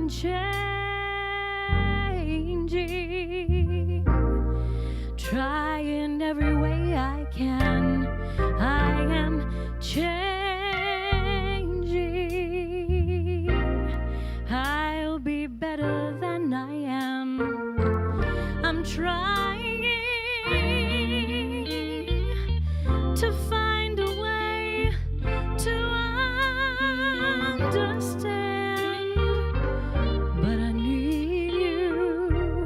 changing, trying every way I can. I am changing. I'll be better than I am. I'm trying to find a way to understand, but I need you,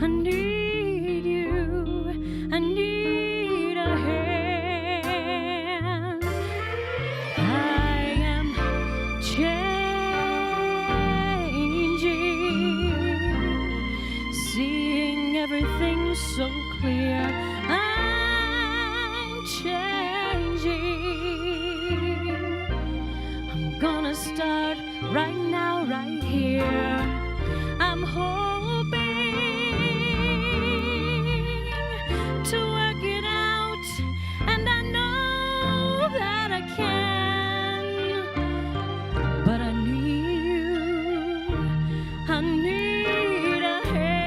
I need you, I need a hand. I am changing, seeing everything so clear. I'm changing. I'm gonna start right now, right here. I'm hoping to work it out, and I know that I can. But I need you, I need a hand.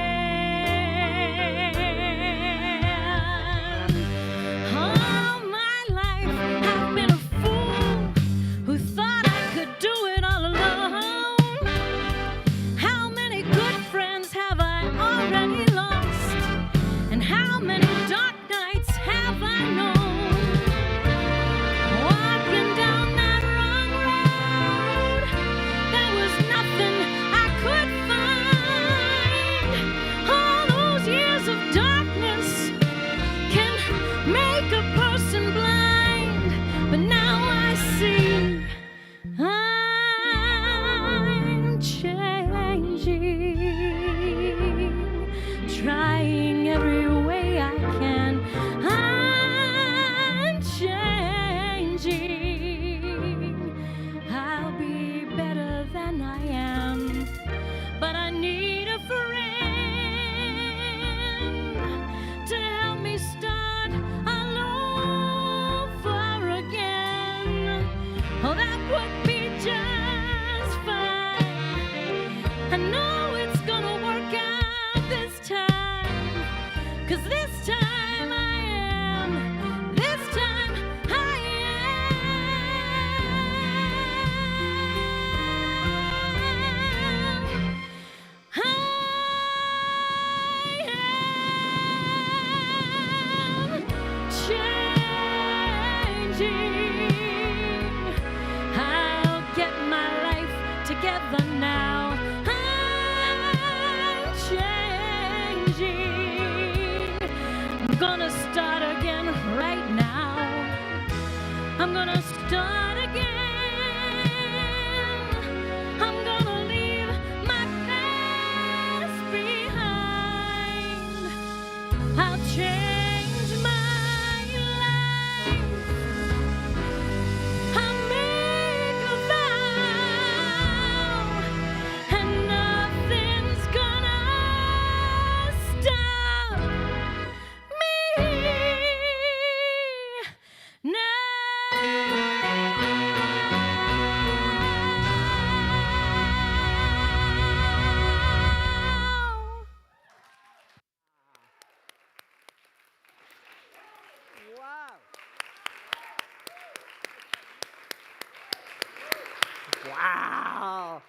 All my life I've been a fool who thought I could do it all alone. How many good friends have I already lost? And how many dark nights have I known? Walking down that wrong road, there was nothing I could find. All those years of darkness can make a person blind, but now I see I'm changing, trying every way I can. I'm changing. I'll be better than I am, but I need a friend to help me start all over again. Oh, that would be just fine. I know it's gonna work out this time, 'cause this time I am, this time I am. I am changing. I'll get my life together now. I'm changing. I'm gonna start again right now. I'm gonna start again. I'm gonna leave my past behind. I'll change my life. I'll make a vow, and nothing's gonna stop me now. Wow. Wow.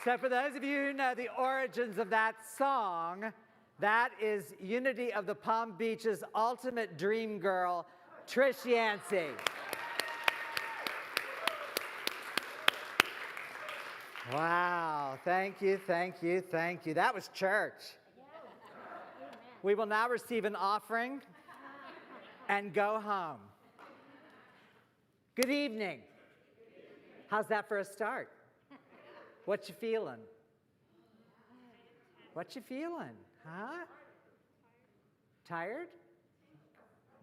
So for those of you who know the origins of that song, that is Unity of the Palm Beach's ultimate dream girl, Trish Yancey. Wow. Thank you, thank you, thank you. That was church. We will now receive an offering and go home. Good evening. How's that for a start? What you feeling? What you feeling? Huh? Tired?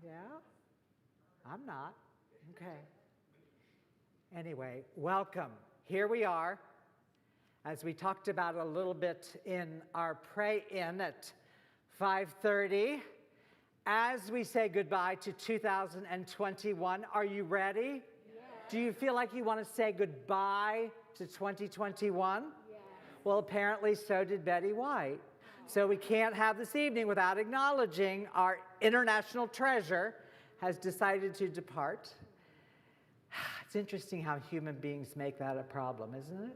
Yeah? I'm not. Okay. Anyway, welcome. Here we are, as we talked about a little bit in our pray-in at 5:30. As we say goodbye to 2021, are you ready? Yes. Do you feel like you want to say goodbye to 2021? Yes. Well, apparently so did Betty White. So we can't have this evening without acknowledging our international treasure has decided to depart. It's interesting how human beings make that a problem, isn't it?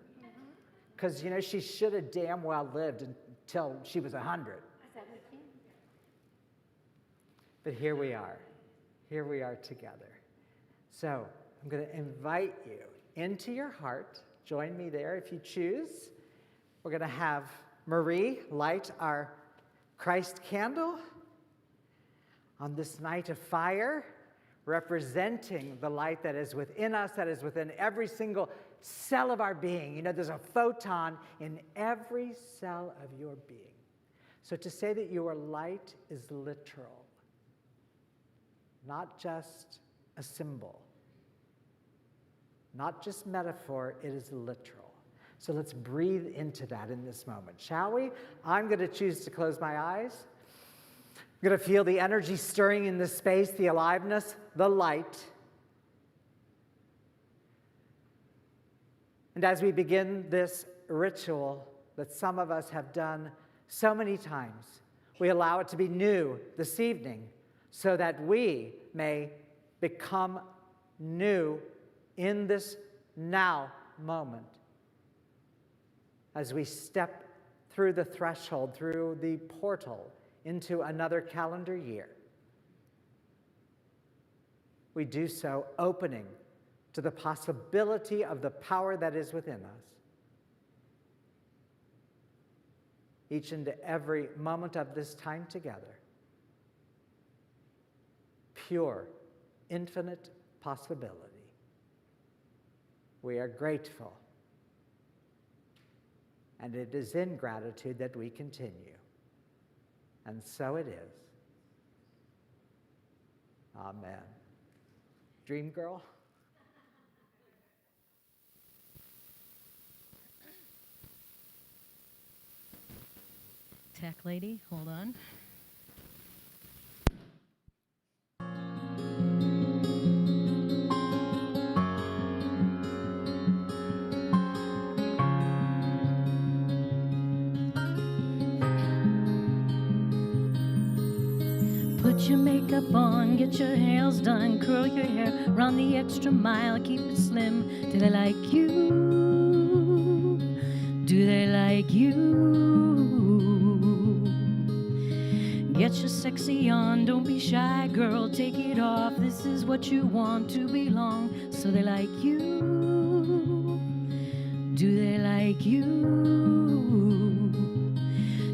Because, you know, she should have damn well lived until she was 100. But here we are. Here we are together. So I'm going to invite you into your heart. Join me there if you choose. We're going to have Marie light our Christ candle on this night of fire, representing the light that is within us, that is within every single cell of our being. You know, there's a photon in every cell of your being. So to say that your light is literal, not just a symbol, not just metaphor, it is literal. So let's breathe into that in this moment, shall we? I'm going to choose to close my eyes. I'm going to feel the energy stirring in this space, the aliveness, the light. And as we begin this ritual that some of us have done so many times, we allow it to be new this evening so that we may become new in this now moment. As we step through the threshold, through the portal into another calendar year, we do so opening to the possibility of the power that is within us. Each and every moment of this time together, pure, infinite possibility. We are grateful. And it is in gratitude that we continue. And so it is. Amen. Dream girl? Tech lady, hold on. Put your makeup on, get your nails done, curl your hair, run the extra mile, keep it slim. Do they like you? Do they like you? Get your sexy on, don't be shy, girl, take it off. This is what you want to belong. So they like you? Do they like you?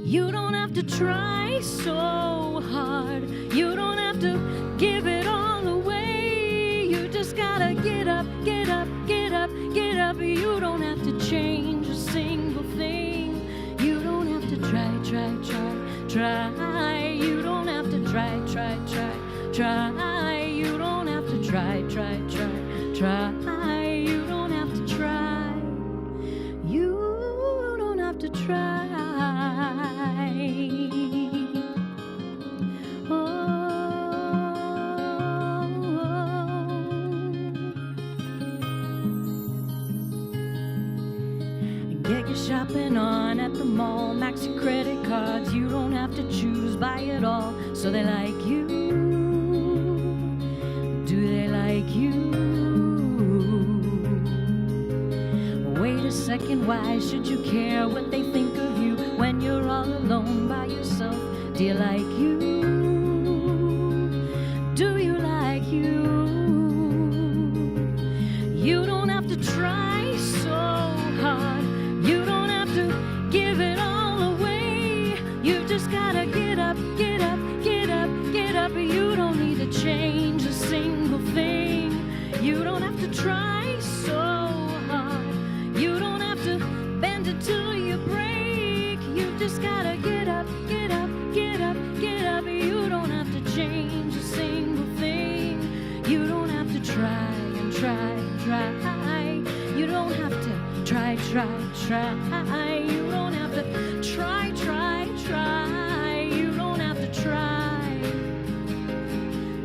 You don't have to try so hard. You don't have to give it all away. You just gotta get up, get up, get up, get up. You don't have to change a single thing. You don't have to try. You don't have to try. You don't have to try. You don't have to try. You don't have to try. Get your shopping on at the mall, max your credit cards. You don't have to choose, buy it all. So they like you. Do they like you? Wait a second, why should you care what they think of you when you're all alone by yourself? Do you like you? Do you like you? You don't have to try so hard. You don't have to give it all away. You just gotta get up, get up, get up, get up. You don't need to change a single thing. You don't have to try so hard. You don't have to bend it till you break. You just gotta get up, get up, get up, get up. You don't have to change a single thing. You don't have to try and try and try. You don't have to try. You don't have to try. You don't have to try.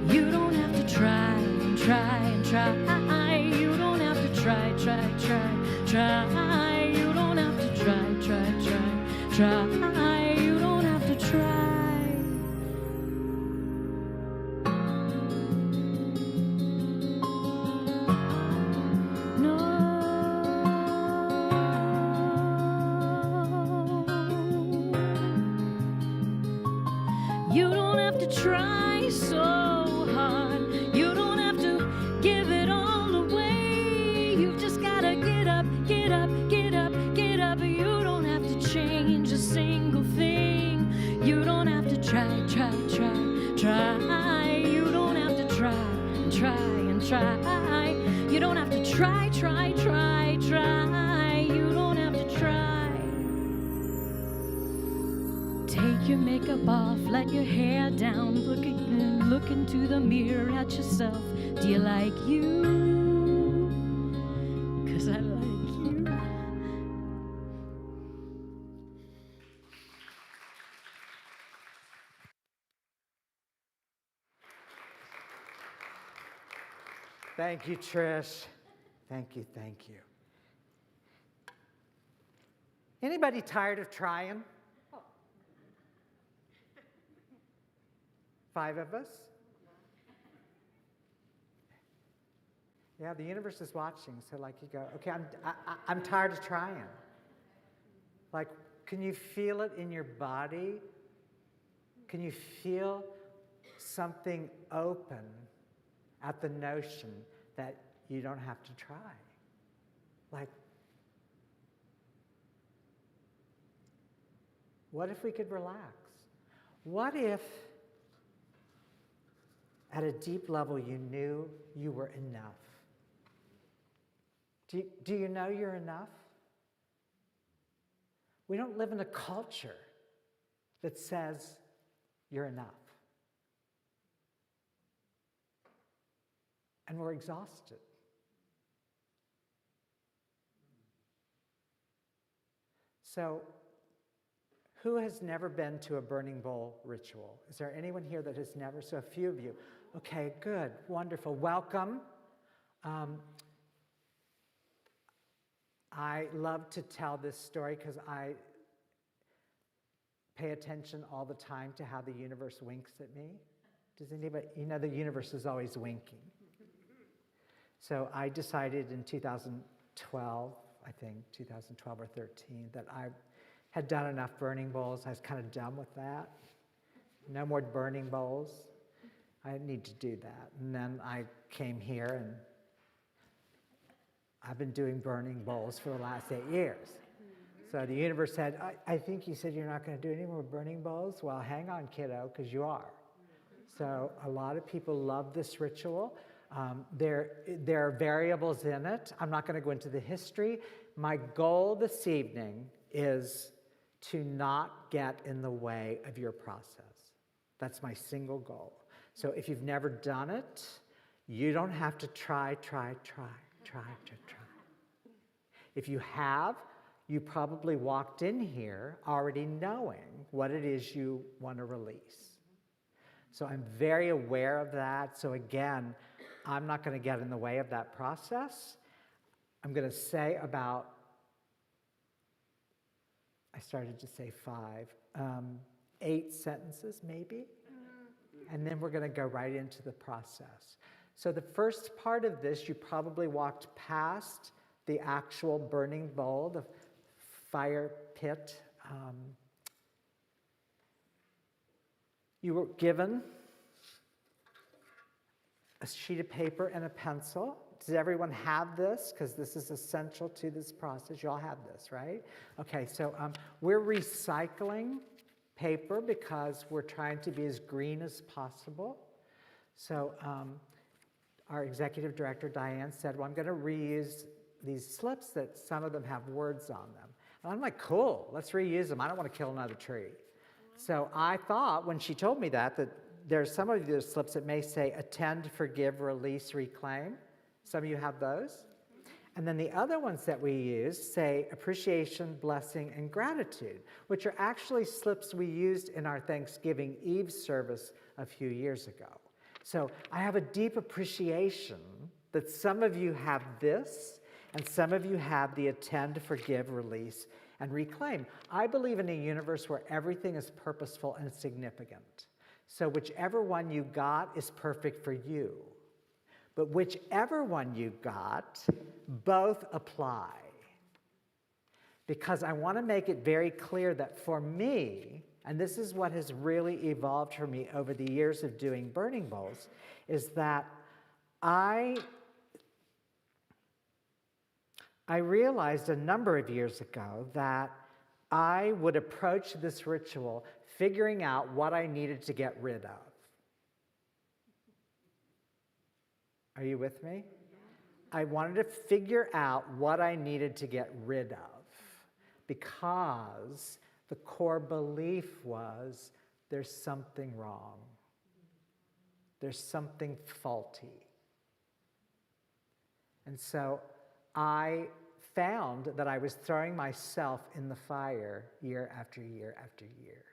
You don't have to try and try. You don't have to try. try. You don't have to try. No. You don't have to try so hard. You don't have to give it all away. You've just gotta get up, get up, get up, get up. You don't have to change a single thing. You don't have to try, try, try, try. You don't have to try and try and try. You don't have to try, try, try, try. You don't have to try. Take your makeup off, let your hair down, look into the mirror at yourself. Do you like you? 'Cause I like you. Thank you, Trish. Thank you, thank you. Anybody tired of trying? 5 of us? Yeah, the universe is watching, so like you go, okay, I'm tired of trying. Like, can you feel it in your body? Can you feel something open at the notion that you don't have to try? Like, what if we could relax? What if at a deep level you knew you were enough? Do you know you're enough? We don't live in a culture that says you're enough. And we're exhausted. So, who has never been to a burning bowl ritual? Is there anyone here that has never? So a few of you. Okay, good, wonderful, welcome. I love to tell this story because I pay attention all the time to how the universe winks at me. Does anybody, you know the universe is always winking. So I decided in 2012, I think 2012 or 13, that I had done enough burning bowls. I was kind of done with that. No more burning bowls. I need to do that. And then I came here and I've been doing burning bowls for the last 8 years. So the universe said, I think you said you're not going to do any more burning bowls. Well, hang on, kiddo, because you are. So a lot of people love this ritual. There are variables in it. I'm not going to go into the history. My goal this evening is to not get in the way of your process. That's my single goal. So if you've never done it, you don't have to try. If you have, you probably walked in here already knowing what it is you want to release. So I'm very aware of that. So again, I'm not going to get in the way of that process. I'm going to say about, I started to say 8 sentences maybe, and then we're going to go right into the process. So the first part of this, you probably walked past the actual burning bowl, the fire pit. You were given a sheet of paper and a pencil. Does everyone have this? Because this is essential to this process. You all have this, right? Okay, so we're recycling paper because we're trying to be as green as possible. So our executive director, Diane, said, well, I'm going to reuse these slips that some of them have words on them. And I'm like, cool, let's reuse them. I don't want to kill another tree. So I thought, when she told me that there's some of these slips that may say attend, forgive, release, reclaim. Some of you have those. And then the other ones that we use say appreciation, blessing, and gratitude, which are actually slips we used in our Thanksgiving Eve service a few years ago. So I have a deep appreciation that some of you have this, and some of you have the attend, forgive, release, and reclaim. I believe in a universe where everything is purposeful and significant. So whichever one you got is perfect for you. But whichever one you got, both apply. Because I want to make it very clear that for me, and this is what has really evolved for me over the years of doing burning bowls, is that I realized a number of years ago that I would approach this ritual figuring out what I needed to get rid of. Are you with me? I wanted to figure out what I needed to get rid of because the core belief was there's something wrong. There's something faulty. And so I found that I was throwing myself in the fire year after year after year.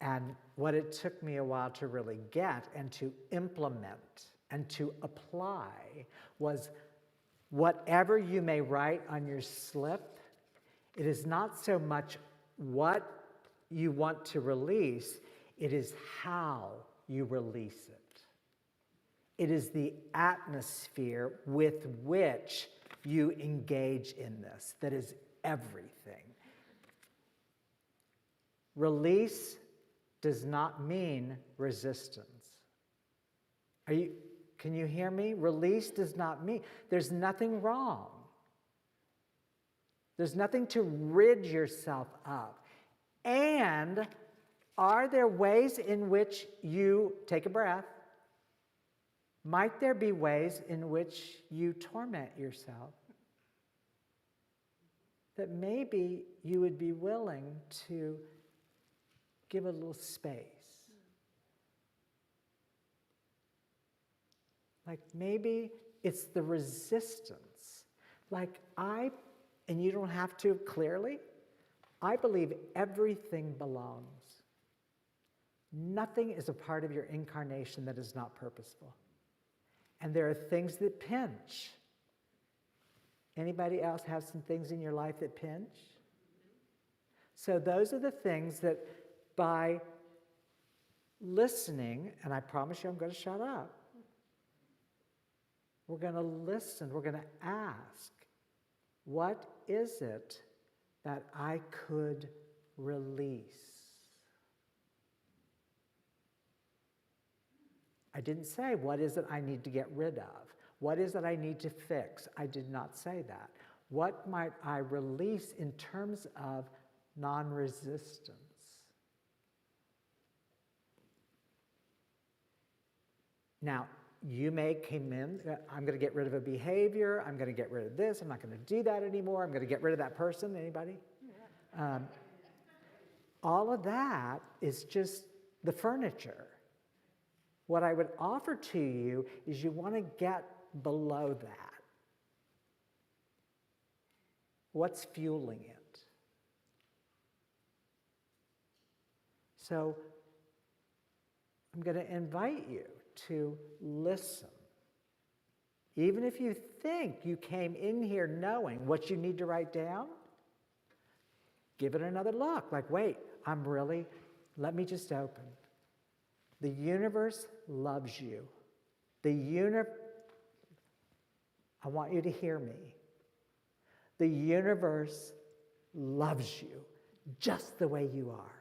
And what it took me a while to really get and to implement and to apply was whatever you may write on your slip, it is not so much what you want to release, it is how you release it. It is the atmosphere with which you engage in this that is everything. Release does not mean resistance. Can you hear me? Release does not mean, there's nothing wrong. There's nothing to rid yourself of. And are there ways in which you take a breath? Might there be ways in which you torment yourself? That maybe you would be willing to give a little space. Like maybe it's the resistance. Like and you don't have to clearly, I believe everything belongs. Nothing is a part of your incarnation that is not purposeful. And there are things that pinch. Anybody else have some things in your life that pinch? So those are the things that by listening, and I promise you I'm going to shut up, we're going to listen, we're going to ask, what is it that I could release? I didn't say, what is it I need to get rid of? What is it I need to fix? I did not say that. What might I release in terms of non-resistance? Now, you may come in, I'm going to get rid of a behavior, I'm going to get rid of this, I'm not going to do that anymore, I'm going to get rid of that person. Anybody? Yeah. All of that is just the furniture. What I would offer to you is you want to get below that. What's fueling it? So I'm going to invite you to listen. Even if you think you came in here knowing what you need to write down, give it another look. Like, wait, let me just open. The universe loves you. I want you to hear me. The universe loves you just the way you are.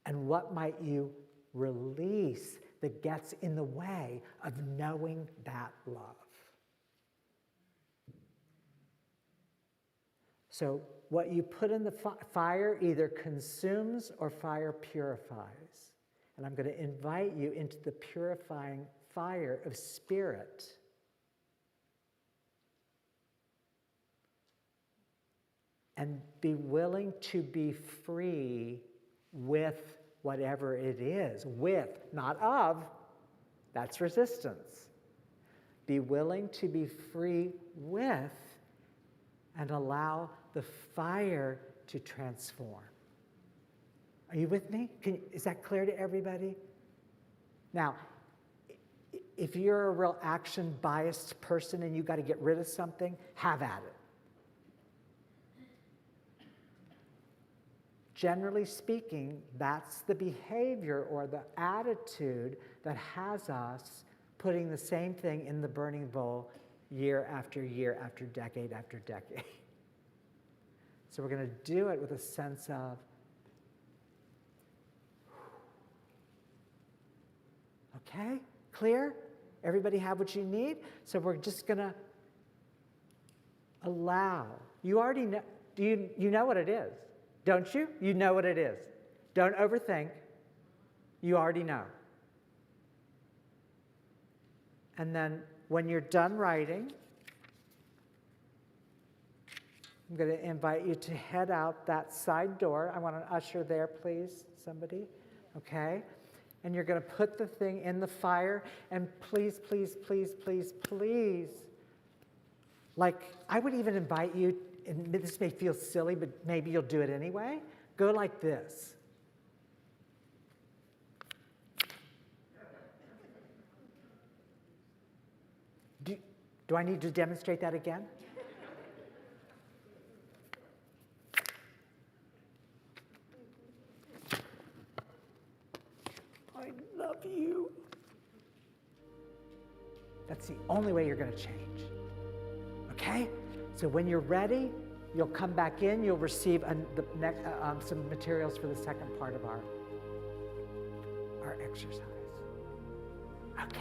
And what might you release that gets in the way of knowing that love? So what you put in the fire either consumes or fire purifies. And I'm going to invite you into the purifying fire of spirit. And be willing to be free with whatever it is. With, not of, that's resistance. Be willing to be free with and allow the fire to transform. Are you with me? Is that clear to everybody? Now, if you're a real action-biased person and you got to get rid of something, have at it. generally speaking, that's the behavior or the attitude that has us putting the same thing in the burning bowl year after year after decade after decade. So we're going to do it with a sense of, okay, clear? Everybody have what you need? So we're just going to allow. You already know, you know what it is, don't you? You know what it is. Don't overthink. You already know. And then when you're done writing, I'm going to invite you to head out that side door. I want an usher there, please, somebody. Okay? And you're going to put the thing in the fire, and please, please, please, please, please, like, I would even invite you, and this may feel silly, but maybe you'll do it anyway. Go like this. Do I need to demonstrate that again? I love you. That's the only way you're going to change. Okay? So when you're ready, you'll come back in, you'll receive some materials for the second part of our exercise. Okay.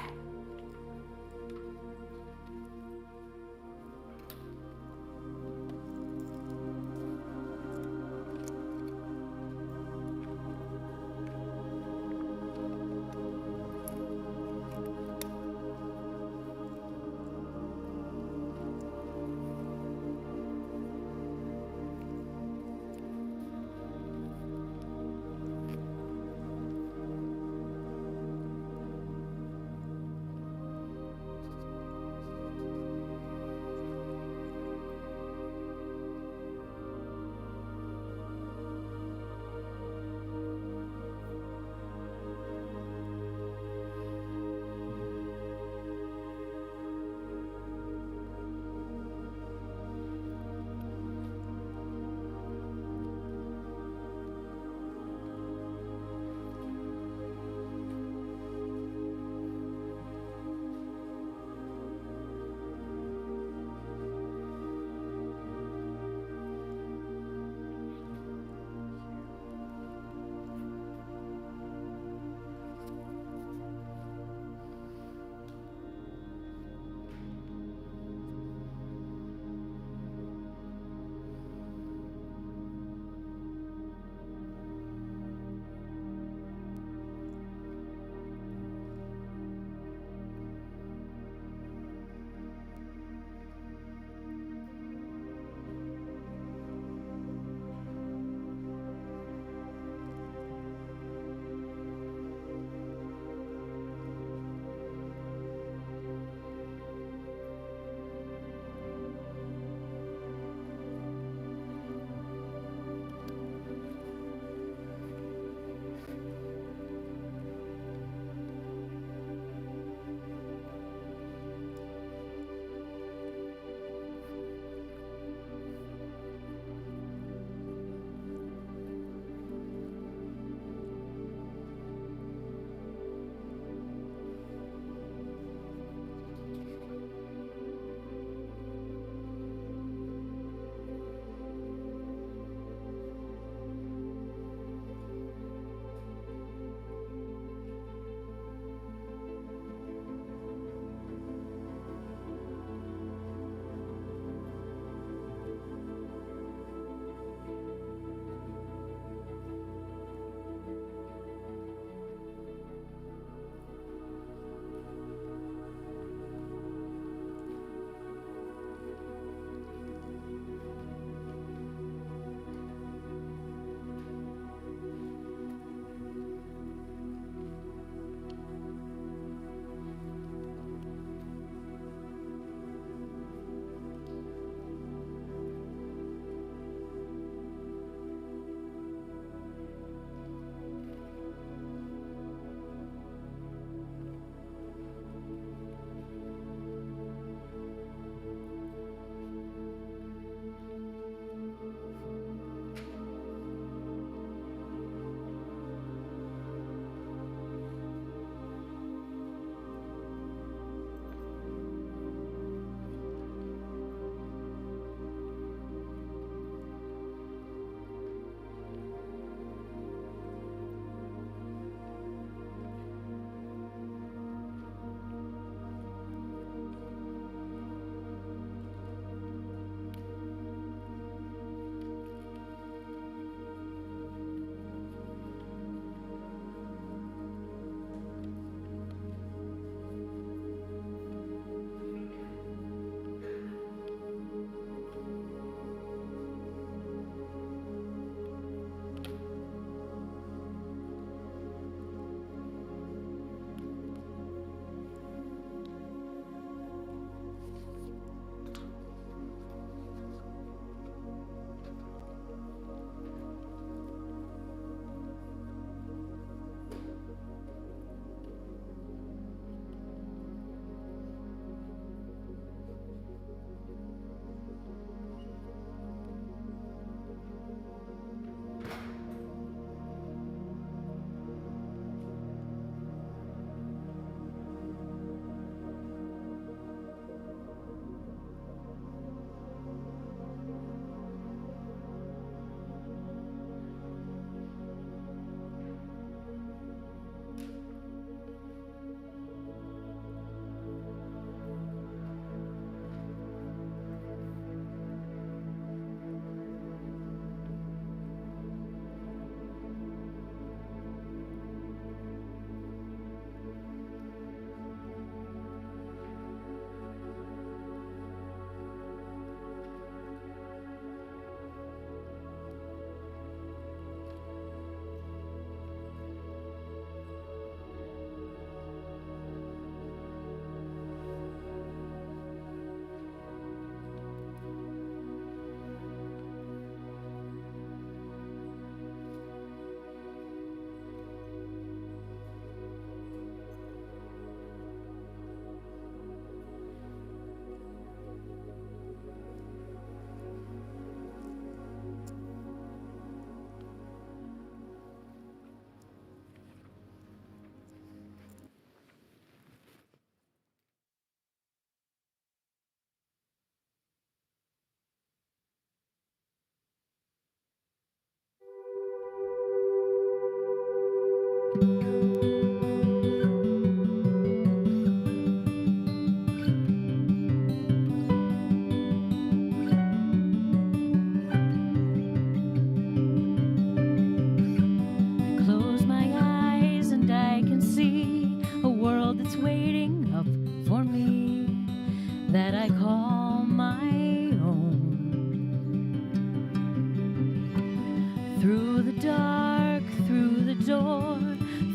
door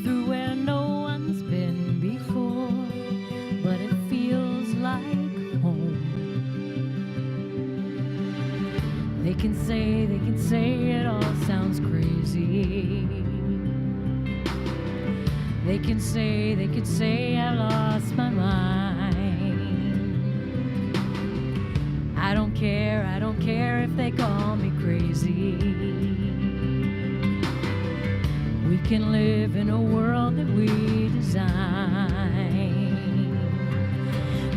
through where no one's been before, but it feels like home. They can say it all sounds crazy. They can say I lost my mind. I don't care if they call me crazy. We can live in a world that we design.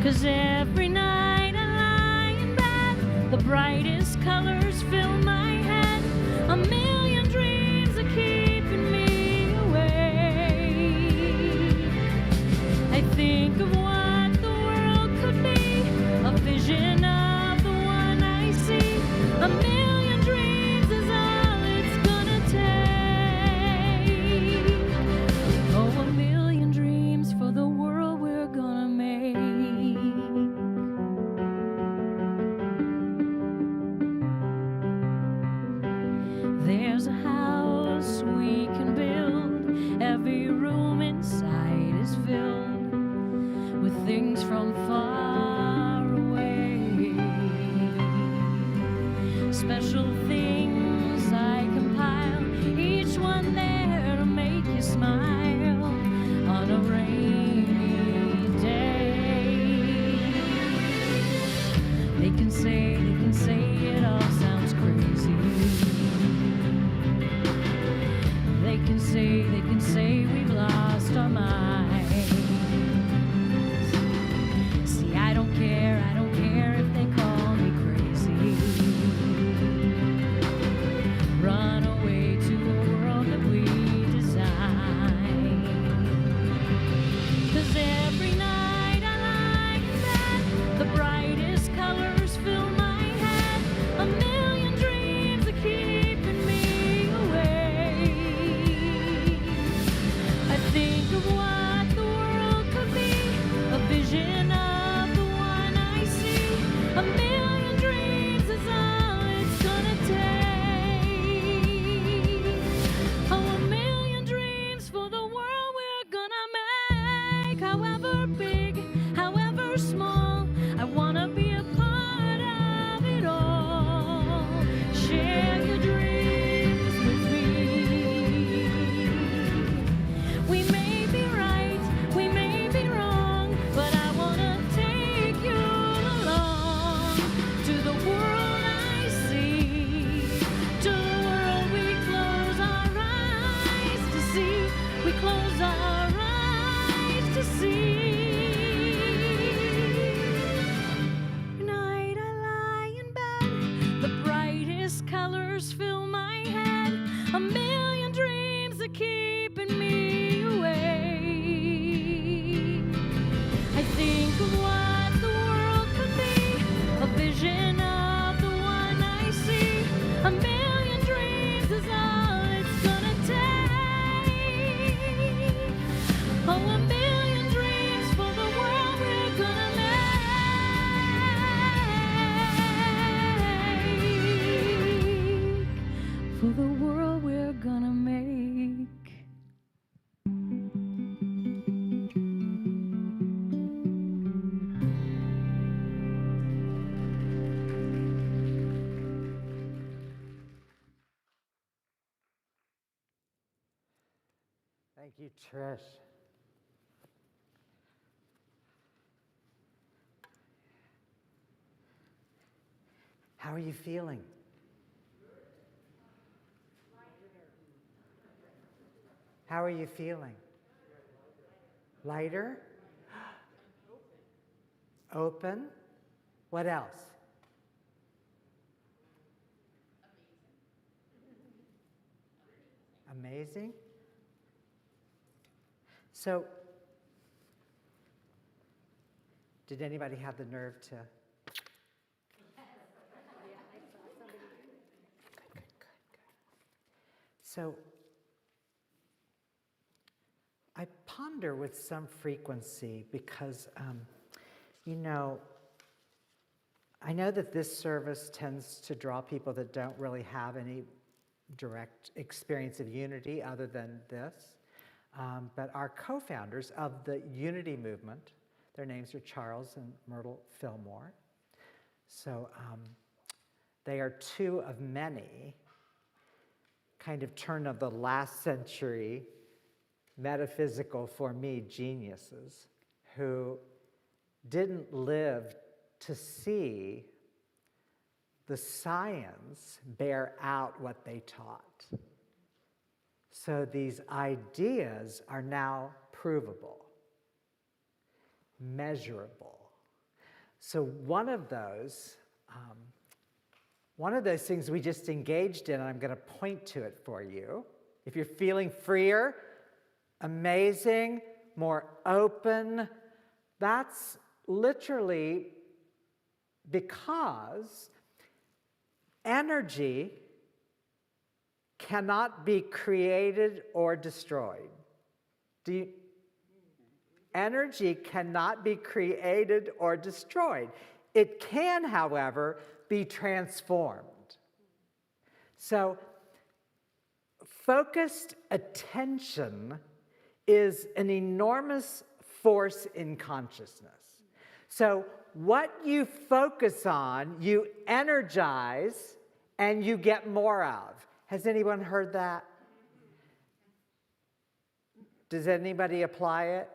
'Cause every night I lie in bed, the brightest colors fill my head. A million dreams are keeping me awake. I think of what the world could be, a vision of the one I see. A million dreams is all it's gonna take. Oh, a million dreams for the world we're gonna make. There's a house we can build. Every room inside is filled with things from far away. Special things I compile, each one there to make you smile on a rainy day. They can say it all sounds crazy. They can say we've lost our minds. See, I don't care if they call me crazy. Run away to a world that we design. 'Cause every night I lie in bed, the brightest colors fill my head. A million dreams are keeping me awake. I think of what the world could be, a vision of the one I see. A million dreams is all it's gonna take. Oh, a million dreams for the world we're gonna make. However big, however small, I wanna be a part of it all. Share your dreams with me. We may be right, we may be wrong, but I wanna take you along to the world I see, to the world we close our eyes to see. We close our eyes to see. Night I lie in bed, the brightest colors fill my head. A million dreams are keeping me awake. I think of what the world could be, a vision of the one I see. A million dreams is all it's gonna take. Oh, a million dreams for the world we're gonna make. For the world we're gonna make. Thank you, Trish. How are you feeling? How are you feeling? Lighter? Open? What else? Amazing? So, did anybody have the nerve to? Good. So, I ponder with some frequency because, I know that this service tends to draw people that don't really have any direct experience of unity other than this. But our co-founders of the Unity movement, their names are Charles and Myrtle Fillmore. So they are two of many kind of turn of the last century metaphysical, for me, geniuses who didn't live to see the science bear out what they taught. So these ideas are now provable, measurable. So one of those things we just engaged in, and I'm going to point to it for you. If you're feeling freer, amazing, more open, that's literally because energy cannot be created or destroyed. Energy cannot be created or destroyed. It can, however, be transformed. So, focused attention is an enormous force in consciousness. So, what you focus on, you energize, and you get more of. Has anyone heard that? Does anybody apply it?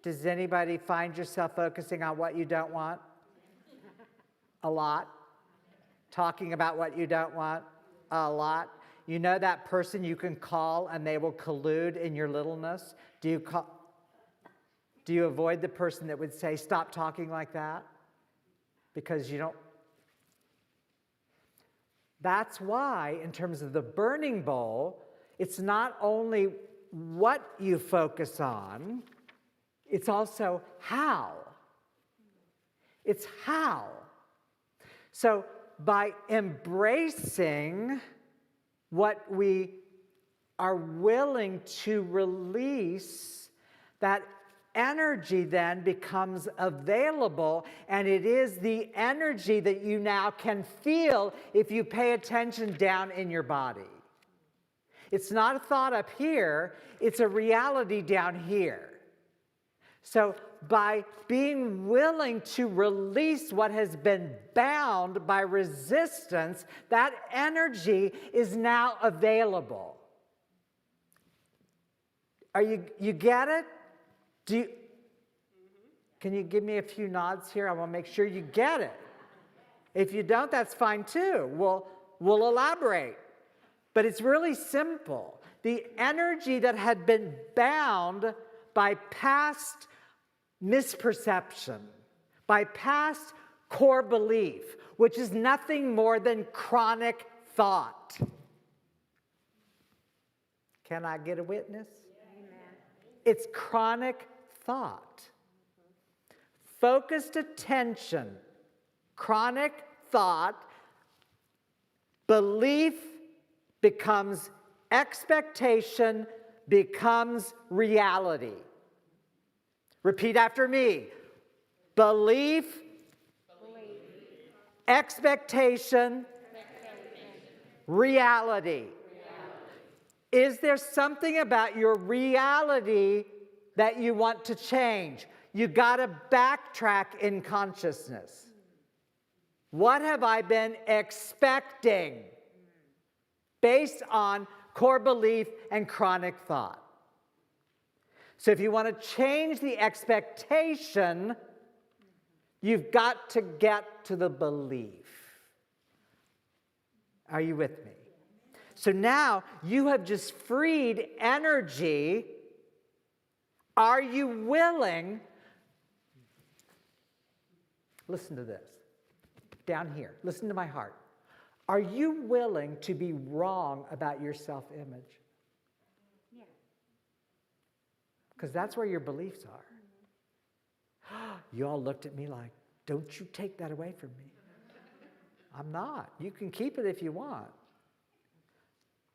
Does anybody find yourself focusing on what you don't want? A lot. Talking about what you don't want? A lot. You know that person you can call and they will collude in your littleness? Do you avoid the person that would say, stop talking like that? Because you don't. That's why, in terms of the burning bowl, it's not only what you focus on, it's also how. It's how. So by embracing what we are willing to release, that energy then becomes available, and it is the energy that you now can feel if you pay attention down in your body. It's not a thought up here, it's a reality down here. So by being willing to release what has been bound by resistance, that energy is now available. You get it? Can you give me a few nods here? I want to make sure you get it. If you don't, that's fine too. We'll elaborate. But it's really simple. The energy that had been bound by past misperception, by past core belief, which is nothing more than chronic thought. Can I get a witness? Amen. It's chronic thought. Focused attention, chronic thought, belief becomes expectation, becomes reality. Repeat after me. Belief, expectation, reality. Is there something about your reality that you want to change? You got to backtrack in consciousness. What have I been expecting based on core belief and chronic thought? So if you want to change the expectation, you've got to get to the belief. Are you with me? So now you have just freed energy. Are you willing? Listen to this. Down here. Listen to my heart. Are you willing to be wrong about your self-image? Yeah. Because that's where your beliefs are. You all looked at me like, don't you take that away from me. I'm not. You can keep it if you want.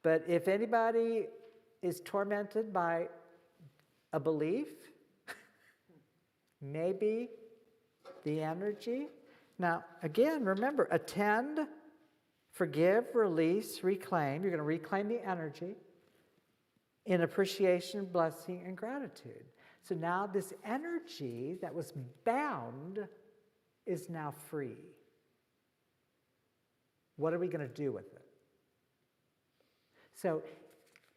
But if anybody is tormented by a belief, maybe the energy. Now, again, remember, attend Forgive, release, reclaim. You're going to reclaim the energy in appreciation, blessing, and gratitude. So now this energy that was bound is now free. What are we going to do with it? So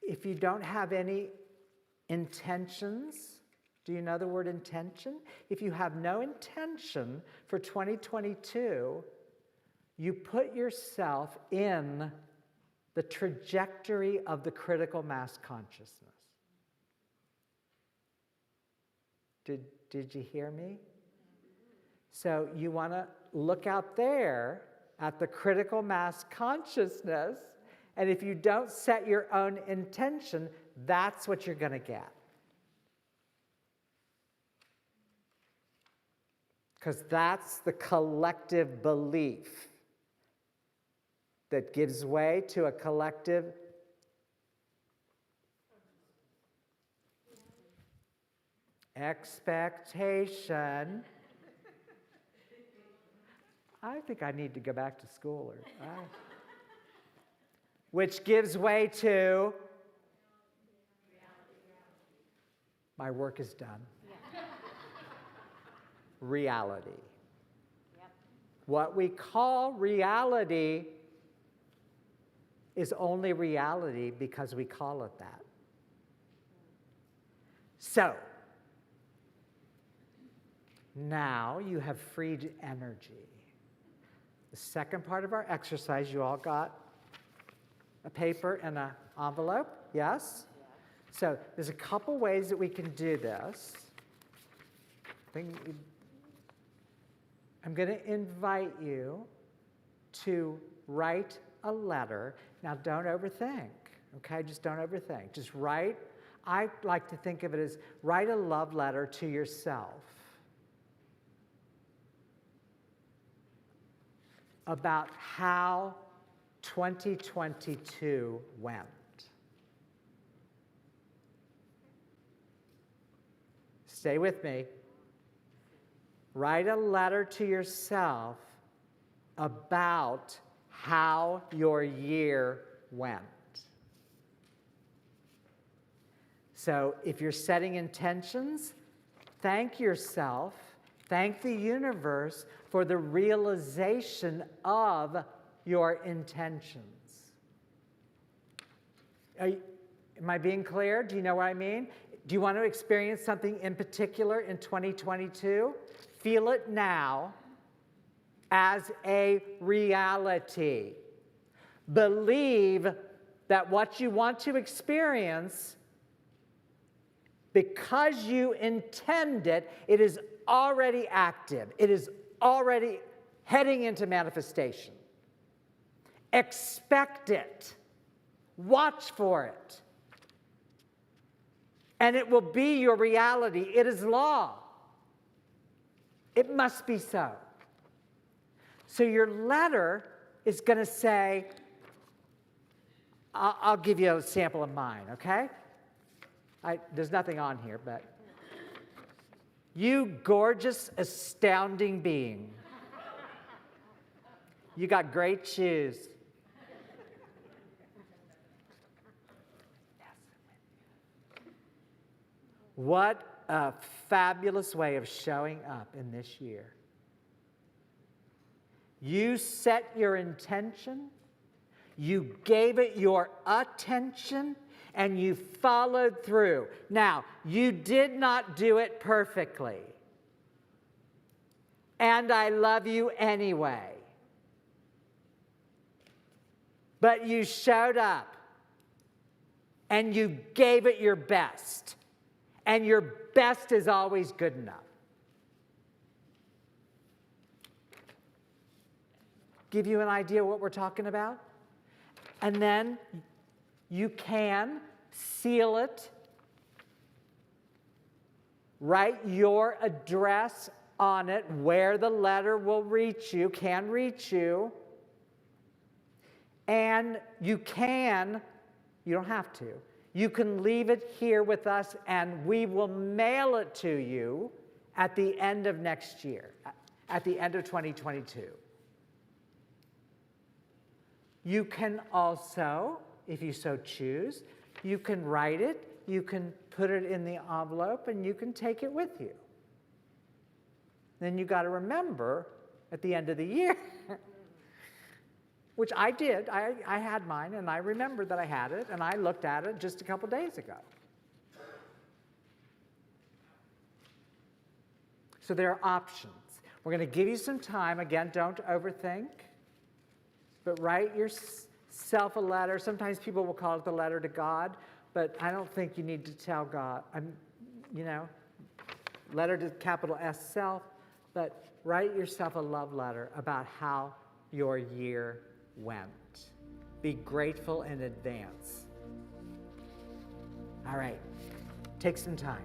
if you don't have any intentions, do you know the word intention? If you have no intention for 2022, you put yourself in the trajectory of the critical mass consciousness. Did you hear me? So you want to look out there at the critical mass consciousness, and if you don't set your own intention, that's what you're going to get. Because that's the collective belief that gives way to a collective expectation. I think I need to go back to school. Which gives way to my work is done. Reality. Yep. What we call reality is only reality because we call it that. So, now you have freed energy. The second part of our exercise, you all got a paper and an envelope, yes? So there's a couple ways that we can do this. I'm going to invite you to write a letter. Now, don't overthink, okay? Just don't overthink. Just write. I like to think of it as write a love letter to yourself about how 2022 went. Stay with me. Write a letter to yourself about how your year went. So if you're setting intentions, thank yourself, thank the universe for the realization of your intentions. Am I being clear? Do you know what I mean? Do you want to experience something in particular in 2022? Feel it now as a reality. Believe that what you want to experience, because you intend it, it is already active. It is already heading into manifestation. Expect it. Watch for it. And it will be your reality. It is law. It must be so. So your letter is going to say, I'll give you a sample of mine, okay? There's nothing on here, but you gorgeous, astounding being. You got great shoes. What a fabulous way of showing up in this year. You set your intention, you gave it your attention, and you followed through. Now, you did not do it perfectly. And I love you anyway. But you showed up, and you gave it your best. And your best is always good enough. Give you an idea what we're talking about? And then you can seal it, write your address on it, where the letter will reach you, can reach you, and you don't have to, you can leave it here with us and we will mail it to you at the end of next year, at the end of 2022. You can also, if you so choose, you can write it, you can put it in the envelope, and you can take it with you. Then you got to remember at the end of the year, which I did. I had mine, and I remembered that I had it, and I looked at it just a couple days ago. So there are options. We're going to give you some time. Again, don't overthink, but write yourself a letter. Sometimes people will call it the letter to God, but I don't think you need to tell God, letter to capital S self, but write yourself a love letter about how your year went. Be grateful in advance. All right, take some time.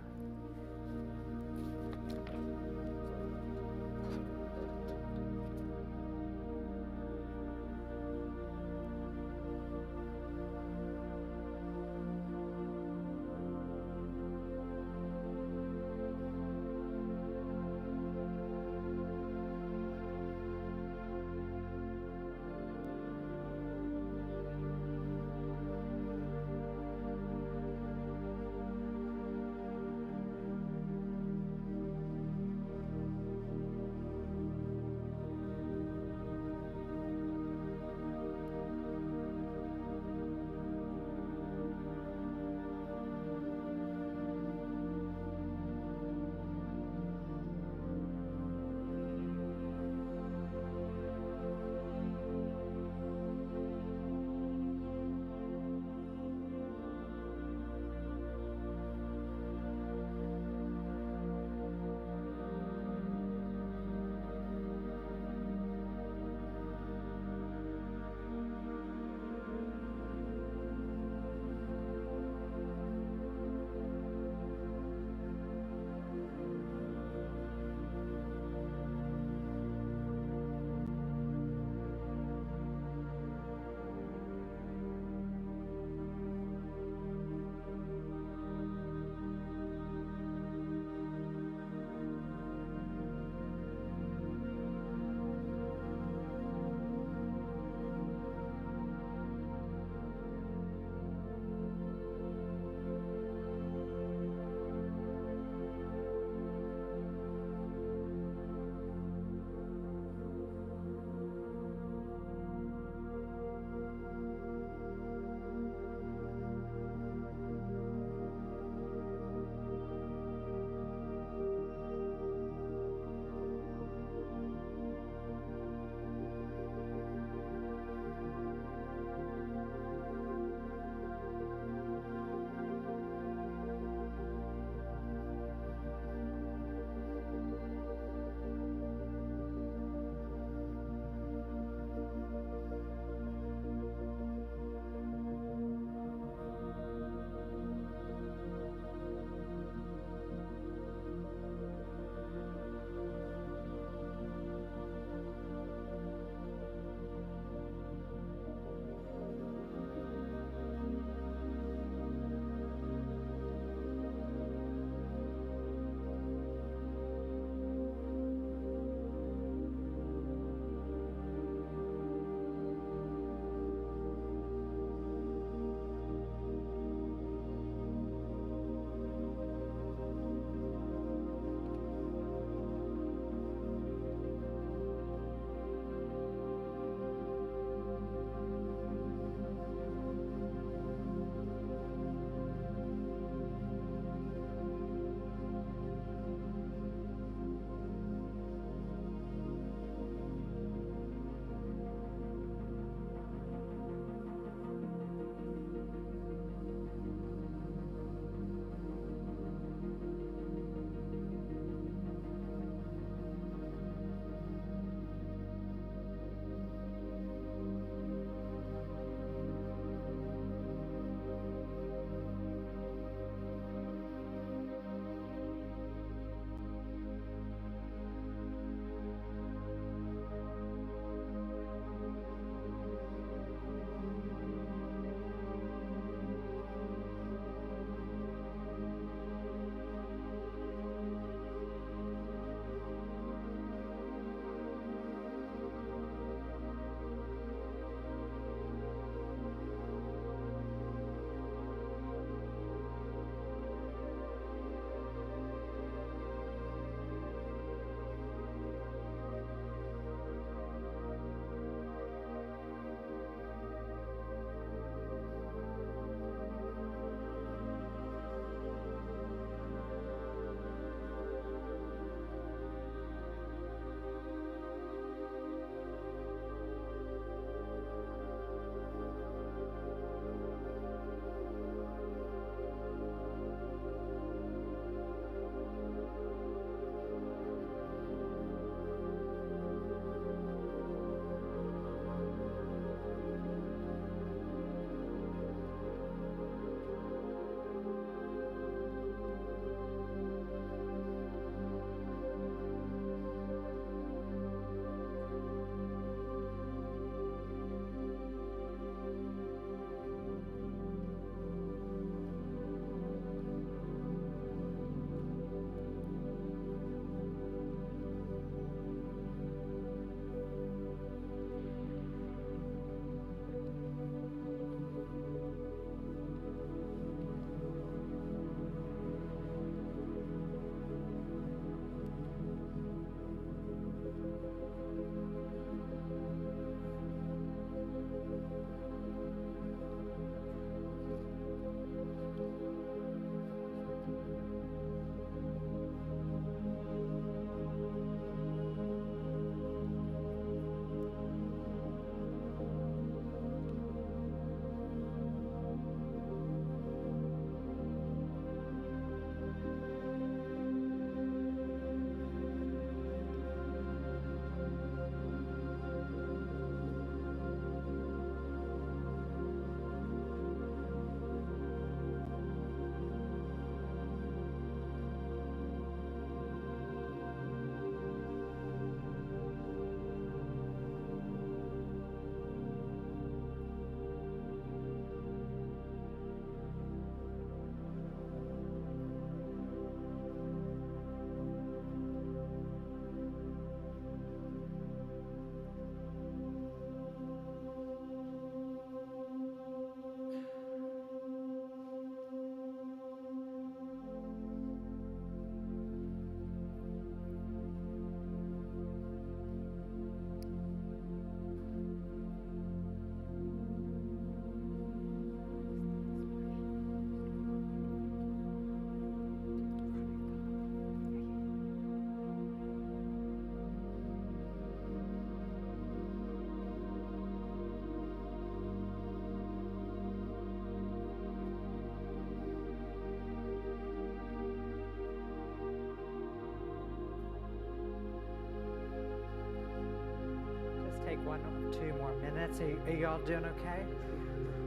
2 more minutes. Are you all doing okay?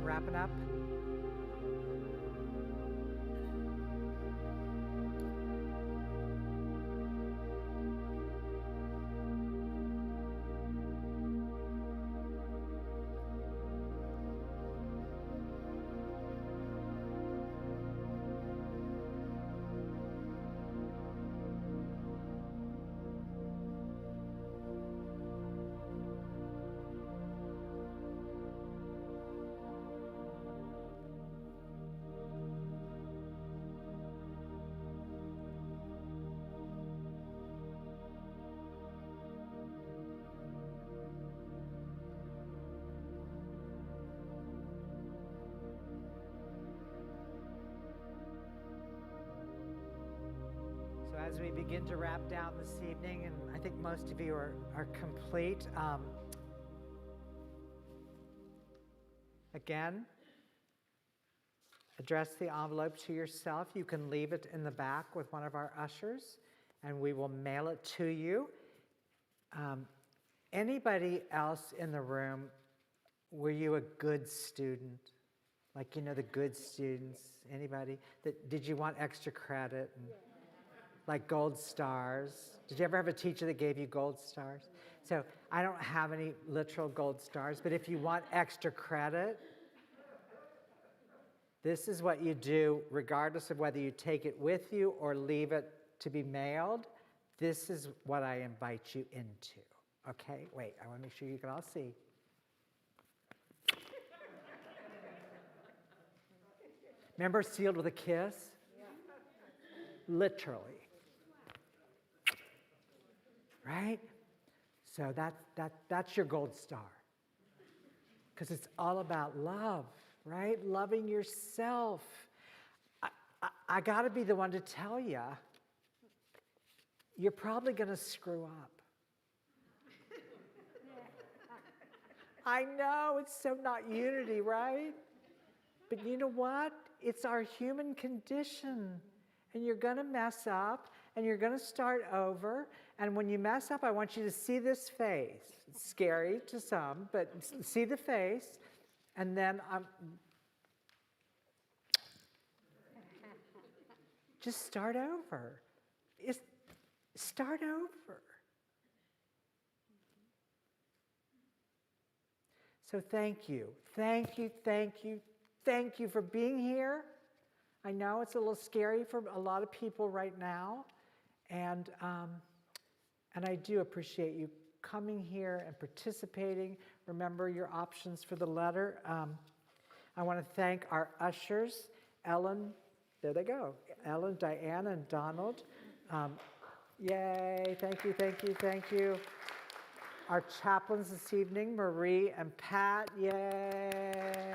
Wrapping up? So as we begin to wrap down this evening, and I think most of you are complete, again, address the envelope to yourself. You can leave it in the back with one of our ushers, and we will mail it to you. Anybody else in the room, were you a good student? Like, you know, the good students? Anybody? Did you want extra credit? And, like gold stars. Did you ever have a teacher that gave you gold stars? So I don't have any literal gold stars, but if you want extra credit, this is what you do regardless of whether you take it with you or leave it to be mailed. This is what I invite you into. Okay? Wait, I want to make sure you can all see. Remember Sealed with a Kiss? Literally. Right? So that's your gold star. Because it's all about love, right? Loving yourself. I got to be the one to tell you, you're probably going to screw up. I know, it's so not unity, right? But you know what? It's our human condition. And you're going to mess up, and you're going to start over. And when you mess up, I want you to see this face. It's scary to some, but see the face. And then just start over. Start over. So thank you. Thank you, thank you, thank you for being here. I know it's a little scary for a lot of people right now, and I do appreciate you coming here and participating. Remember your options for the letter. I want to thank our ushers, Ellen, there they go, Ellen, Diane, and Donald. Yay, thank you, thank you, thank you. Our chaplains this evening, Marie and Pat, yay.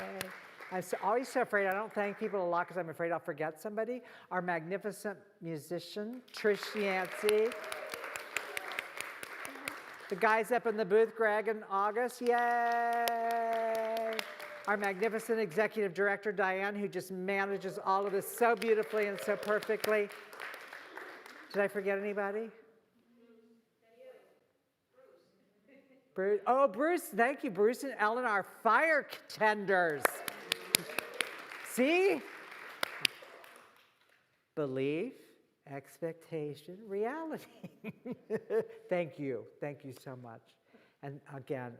I'm always so afraid. I don't thank people a lot because I'm afraid I'll forget somebody. Our magnificent musician, Trish Yancey. The guys up in the booth, Greg and August, yay! Our magnificent executive director, Diane, who just manages all of this so beautifully and so perfectly. Did I forget anybody? Bruce. Oh, Bruce, thank you. Bruce and Ellen, our fire tenders. See? Belief, expectation, reality. Thank you. Thank you so much. And again,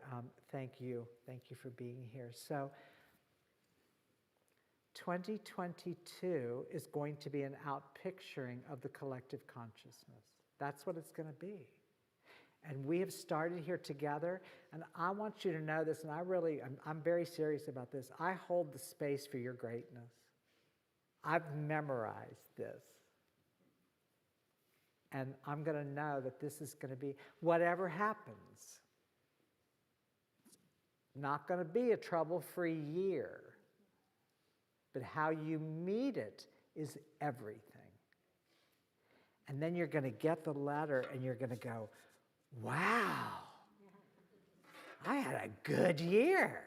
thank you. Thank you for being here. So 2022 is going to be an outpicturing of the collective consciousness. That's what it's going to be. And we have started here together, and I want you to know this, and I'm very serious about this. I hold the space for your greatness. I've memorized this. And I'm going to know that this is going to be, whatever happens, not going to be a trouble-free year. But how you meet it is everything. And then you're going to get the letter, and you're going to go, wow, I had a good year,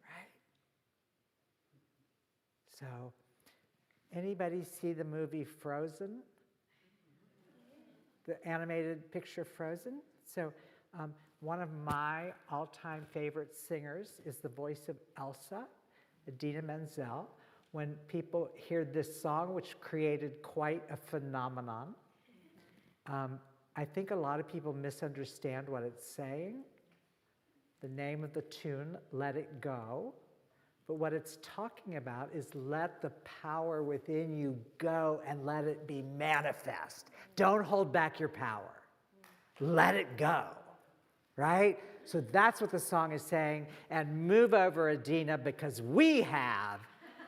right? So, anybody see the movie Frozen? The animated picture Frozen? So, One of my all-time favorite singers is the voice of Elsa, Idina Menzel. When people hear this song, which created quite a phenomenon, I think a lot of people misunderstand what it's saying. The name of the tune, Let It Go. But what it's talking about is let the power within you go and let it be manifest. Don't hold back your power. Let it go, right? So that's what the song is saying. And move over, Idina, because we have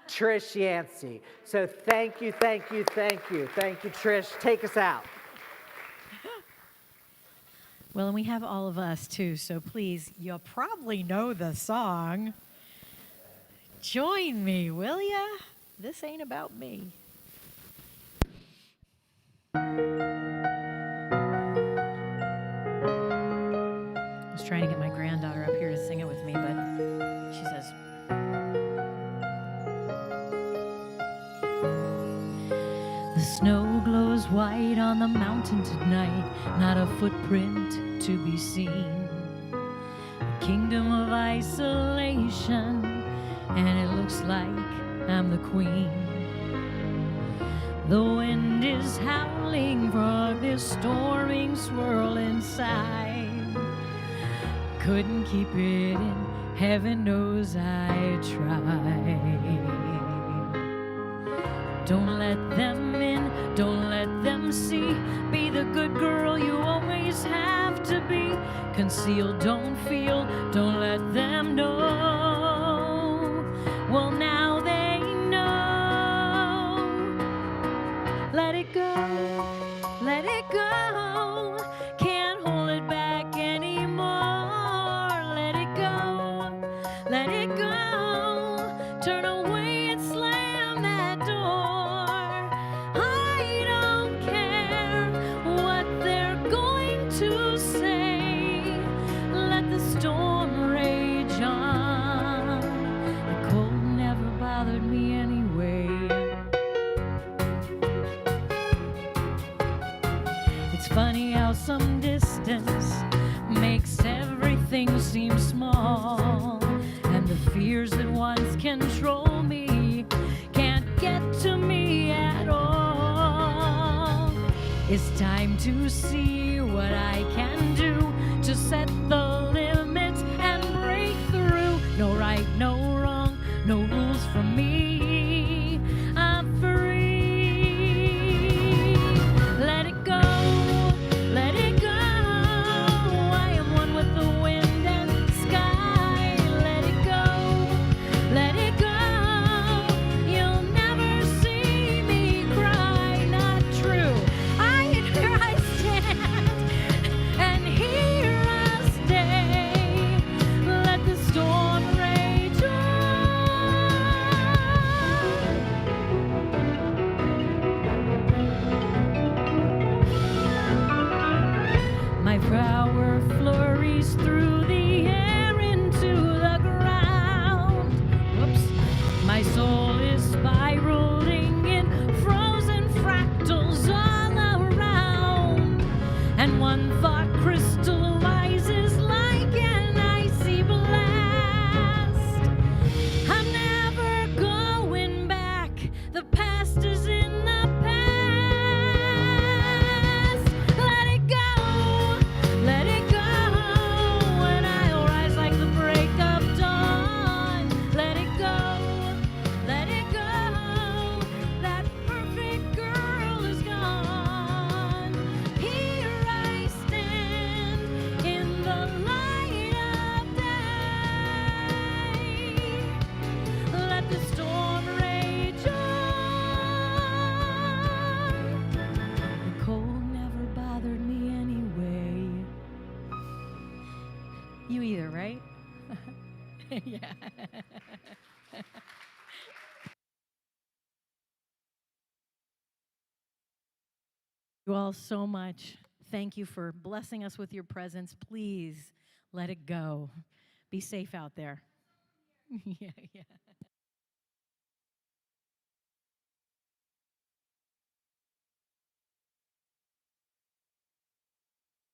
Trish Yancey. So thank you, thank you, thank you. Thank you, Trish. Take us out. Well, and we have all of us too, so please, you'll probably know the song. Join me, will ya? This ain't about me. I was trying to get my granddaughter up here to sing it with me, but she says, "The snow glows white on the mountain tonight, not a footprint to be seen. A kingdom of isolation, and it looks like I'm the queen. The wind is howling for this storming swirl inside. Couldn't keep it in, heaven knows I tried. Don't let them in, don't let them see. Be the good girl you always have to be. Conceal, don't feel, don't let them know. Well, now they know. Let it go, let it go. Can't hold it back anymore. Let it go, let it go. Turn away and slam that door. I don't care what they're going to say. Let the storm rage on. The cold never bothered me anyway. It's funny how some distance makes everything seem small, and the fears that once control me can't get to me at all. It's time to see what I can do to set the limits and break through. No right, no wrong, no rules for me. I'm free. Let it go, let it go. I am one with the wind and sky. Let it go, let it go. You'll never see me cry. Not true. Here I stand, and here I stay. Let the storm rage on. My power flurries through the air into the ground. Whoops. My soul is spiraling in frozen fractals all around. And one thought crystallizes like an icy blast. I'm never going back. The past is in the past. Let it go, let it go. And I'll rise like the break of dawn. Let it go, let it go. That perfect girl is gone. Here I stand in the light of day. Let the storm rage on. The cold never bothered me anyway. You either, right? Yeah. You all so much. Thank you for blessing us with your presence. Please let it go. Be safe out there. Yeah.